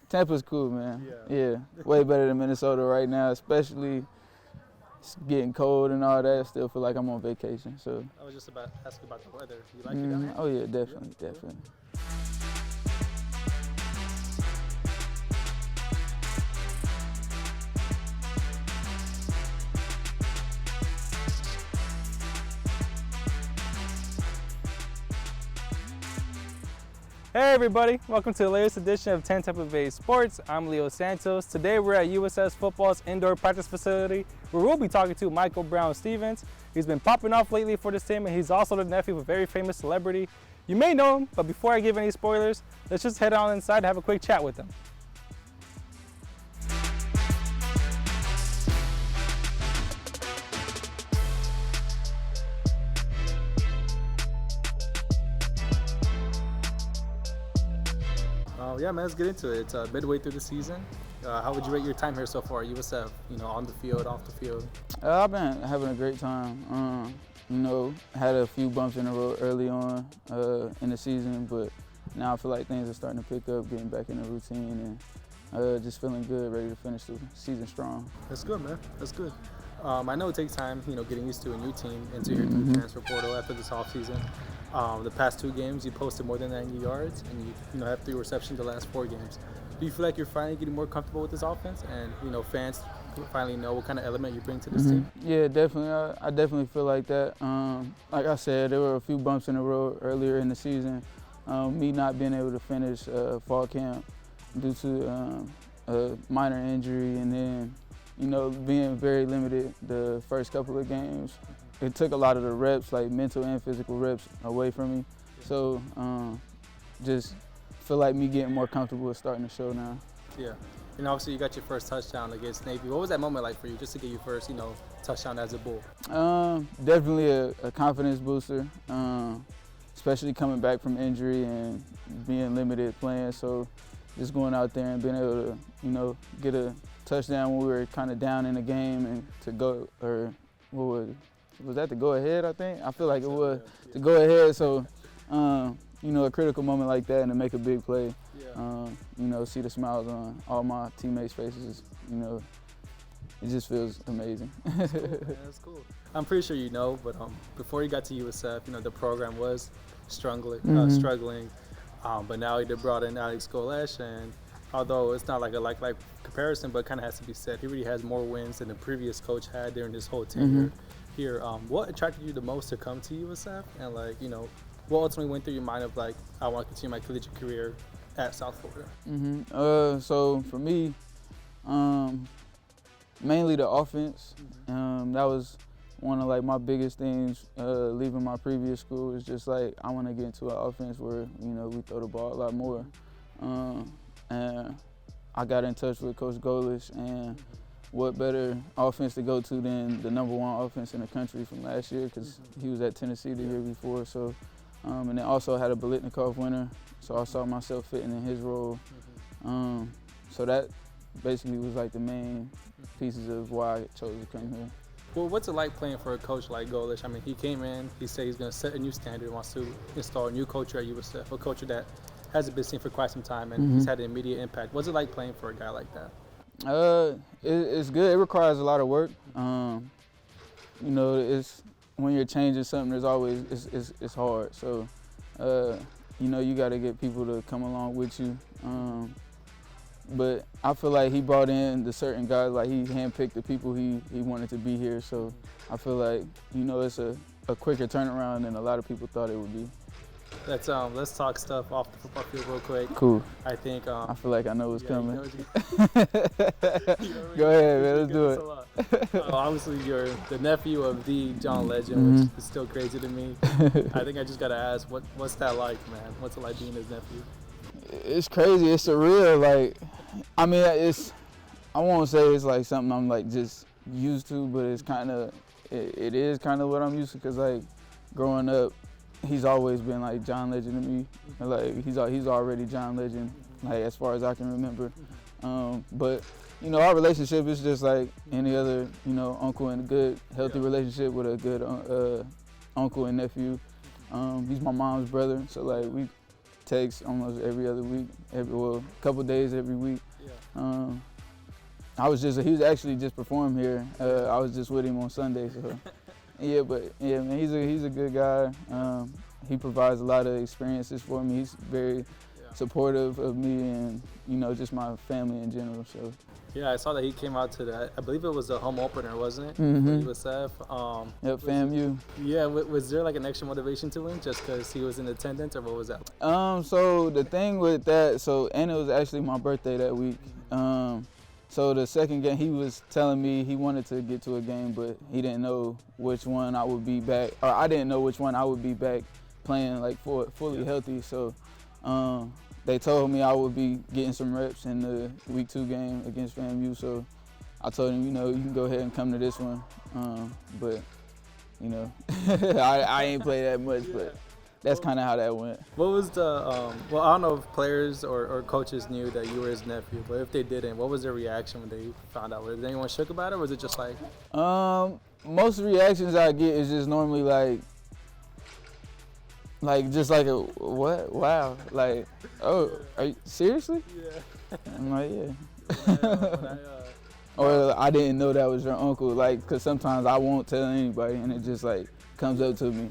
Tampa's cool, man. Yeah, way better than Minnesota right now, especially it's getting cold and all that. I still feel like I'm on vacation. So I was just about to ask about the weather. You like it down here? Oh yeah, definitely. Hey everybody, welcome to the latest edition of 10 Tampa Bay Sports. I'm Leo Santos. Today we're at USF football's indoor practice facility where we'll be talking to Michael Brown-Stephens. He's been popping off lately for this team and he's also the nephew of a very famous celebrity. You may know him, but before I give any spoilers, let's just head on inside and have a quick chat with him. Yeah, man, let's get into it. It's midway through the season. How would you rate your time here so far at USF? On the field, off the field? I've been having a great time. Had a few bumps in the road early on in the season, but now I feel like things are starting to pick up, getting back in the routine, and just feeling good, ready to finish the season strong. That's good, man. That's good. I know it takes time, getting used to a new team into your new transfer portal after this offseason. The past 2 games, you posted more than 90 yards, and you have 3 receptions the last 4 games. Do you feel like you're finally getting more comfortable with this offense, and fans finally know what kind of element you bring to this team? Yeah, definitely. I definitely feel like that. Like I said, there were a few bumps in the road earlier in the season. Me not being able to finish fall camp due to a minor injury, and then being very limited the first couple of games. It took a lot of the reps, like mental and physical reps, away from me. So just feel like me getting more comfortable is starting to show now. Yeah, and obviously you got your first touchdown against Navy. What was that moment like for you, just to get your first, touchdown as a Bull? Definitely a confidence booster, especially coming back from injury and being limited playing. So just going out there and being able to, get a touchdown when we were kind of down in the game and to go, or what was that, to go ahead, I think? I feel like it was to go ahead. So, a critical moment like that and to make a big play, see the smiles on all my teammates' faces, it just feels amazing. That's cool, man. That's cool. I'm pretty sure but before you got to USF, the program was struggling. But now they brought in Alex Golesh, and although it's not like a like comparison, but it kind of has to be said, he really has more wins than the previous coach had during his whole tenure here. What attracted you the most to come to USF, and what ultimately went through your mind of I want to continue my collegiate career at South Florida? So for me, mainly the offense. That was one of my biggest things leaving my previous school. Is just I want to get into an offense where we throw the ball a lot more. And I got in touch with Coach Golesh, and what better offense to go to than the #1 offense in the country from last year, because he was at Tennessee the year before. So, and then also had a Biletnikoff winner, so I saw myself fitting in his role. So that basically was the main pieces of why I chose to come here. Well, what's it like playing for a coach like Golesh? I mean, he came in, he said he's going to set a new standard, wants to install a new culture at USF, a culture that hasn't been seen for quite some time, and he's had an immediate impact. What's it like playing for a guy like that? It's good. It requires a lot of work. It's when you're changing something, there's always it's hard. So, you got to get people to come along with you. But I feel like he brought in the certain guys, he handpicked the people he wanted to be here. So I feel like, it's a quicker turnaround than a lot of people thought it would be. Let's talk stuff off the football field real quick. Cool. I think I feel like I know what's coming. Go ahead, man. Let's do it. Obviously, you're the nephew of the John Legend, which is still crazy to me. I think I just gotta ask, what's that like, man? What's it like being his nephew? It's crazy. It's surreal. I won't say it's something I'm just used to, but it's it is kind of what I'm used to, because growing up, he's always been John Legend to me. He's already John Legend, as far as I can remember. But our relationship is just like any other uncle and a good healthy relationship with a good uncle and nephew. He's my mom's brother, so we text almost every other week, a couple days every week. Yeah. He was actually just performing here. I was just with him on Sunday, so yeah. But yeah, man, he's a good guy. He provides a lot of experiences for me. He's very supportive of me and, you know, just my family in general. So yeah, I saw that he came out to that. I believe it was a home opener, wasn't it? Mm-hmm. For USF. Yep, FAMU. Yeah, was there like an extra motivation to him just because he was in attendance, or what was that? So the thing with that, and it was actually my birthday that week. So the second game, he was telling me he wanted to get to a game, but he didn't know which one I would be back, or I didn't know which one I would be back playing like fully healthy. So they told me I would be getting some reps in the week 2 game against FAMU. So I told him, you know, you can go ahead and come to this one. But you know, I ain't play that much, but that's kind of how that went. What was the, well, I don't know if players or coaches knew that you were his nephew, but if they didn't, what was their reaction when they found out? Was anyone shook about it, or was it just like? Most reactions I get is just normally just like a, what? Wow. Like, oh, are you, seriously? Yeah. I'm like, yeah. Or I didn't know that was your uncle, like, because sometimes I won't tell anybody and it just like comes up to me.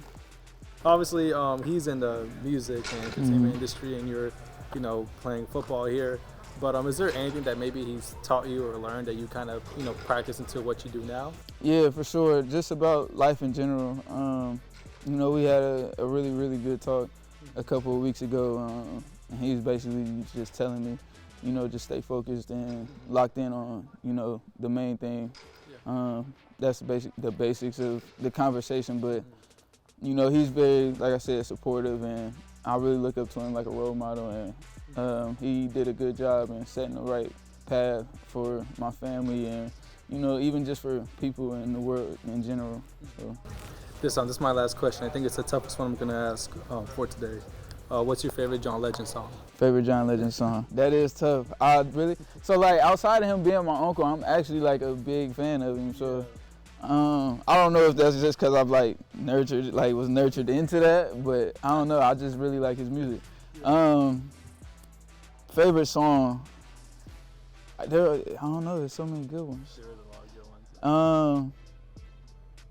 Obviously, he's in the music and entertainment industry, and you're, you know, playing football here. But is there anything that maybe he's taught you or learned that you kind of, you know, practice into what you do now? Yeah, for sure. Just about life in general. You know, we had a really, really good talk a couple of weeks ago. And he was basically just telling me, you know, just stay focused and locked in on, you know, the main thing. That's the basics of the conversation. But you know, he's very, like I said, supportive, and I really look up to him like a role model, and he did a good job in setting the right path for my family and, you know, even just for people in the world in general. So. This is my last question. I think it's the toughest one I'm going to ask for today. What's your favorite John Legend song? Favorite John Legend song? That is tough. So like outside of him being my uncle, I'm actually like a big fan of him. So. I don't know if that's just because I've was nurtured into that, but I don't know. I just really like his music. Favorite song? I don't know. There's so many good ones. There is a lot of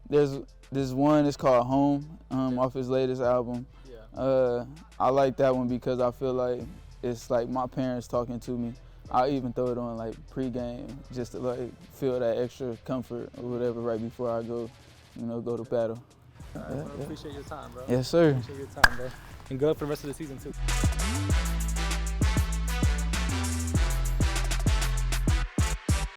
good ones. There's one. It's called Home. Off his latest album. Yeah. I like that one because I feel like it's like my parents talking to me. I even throw it on like pregame just to like feel that extra comfort or whatever right before I go, you know, go to battle. All right, well, appreciate your time, bro. Yes, sir. Appreciate your time, bro. And good luck for the rest of the season too.